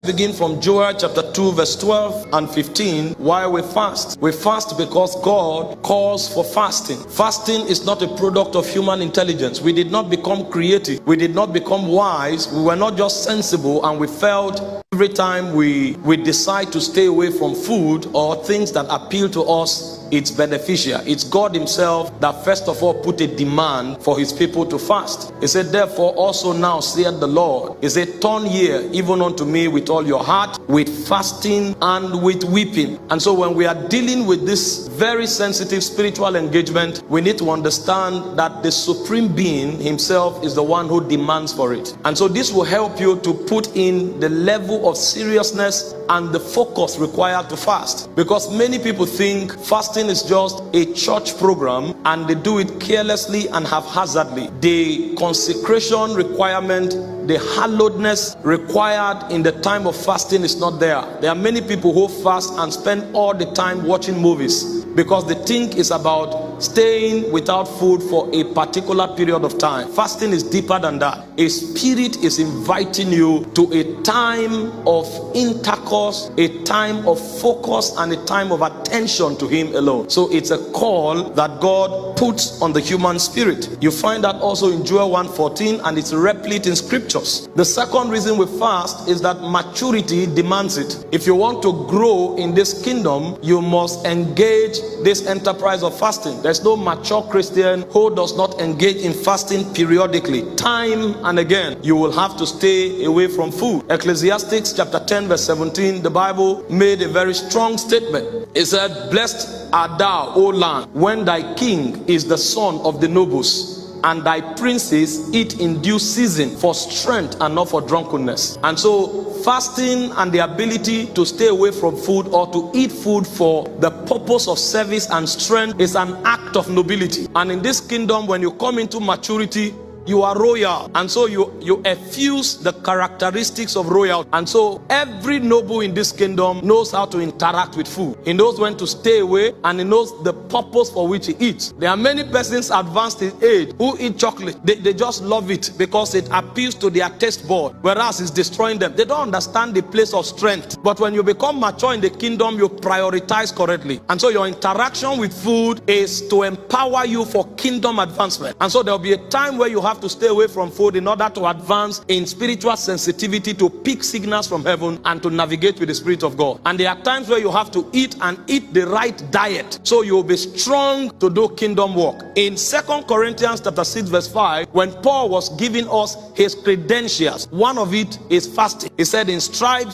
Begin from Joel chapter 2 verse 12 and 15. Why we fast? We fast because God calls for fasting. Fasting is not a product of human intelligence. We did not become creative. We did not become wise. We were not just sensible, and we felt every time we decide to stay away from food or things that appeal to us, it's beneficial. It's God himself that first of all put a demand for his people to fast. He said, therefore also now saith the Lord, he said, turn ye even unto me with all your heart, with fasting and with weeping. And so when we are dealing with this very sensitive spiritual engagement, we need to understand that the supreme being himself is the one who demands for it. And so this will help you to put in the level of seriousness and the focus required to fast, because many people think fasting is just a church program and they do it carelessly and haphazardly. The consecration requirement, the hallowedness required in the time of fasting is not there. There are many people who fast and spend all the time watching movies because they think it's about staying without food for a particular period of time. Fasting is deeper than that. A spirit is inviting you to a time of intercourse, a time of focus, and a time of attention to him alone. So it's a call that God puts on the human spirit. You find that also in Joel 1:14, and it's replete in scriptures. The second reason we fast is that maturity demands it. If you want to grow in this kingdom, you must engage this enterprise of fasting. There's no mature Christian who does not engage in fasting periodically. Time and again, you will have to stay away from food. Ecclesiastes chapter 10 verse 17, the Bible made a very strong statement. It said, blessed art thou, O land, when thy king is the son of the nobles, and thy princes eat in due season for strength and not for drunkenness. And so fasting and the ability to stay away from food or to eat food for the purpose of service and strength is an act of nobility. And in this kingdom, when you come into maturity, you are royal, and so you effuse the characteristics of royalty. And so every noble in this kingdom knows how to interact with food. He knows when to stay away, and he knows the purpose for which he eats. There are many persons advanced in age who eat chocolate. They just love it because it appeals to their taste bud, whereas it's destroying them. They don't understand the place of strength. But when you become mature in the kingdom, you prioritize correctly. And so your interaction with food is to empower you for kingdom advancement. And so there will be a time where you have to stay away from food in order to advance in spiritual sensitivity to pick signals from heaven and to navigate with the Spirit of God. And there are times where you have to eat and eat the right diet so you will be strong to do kingdom work. In 2 Corinthians chapter 6 verse 5, when Paul was giving us his credentials, one of it is fasting. He said, in stripes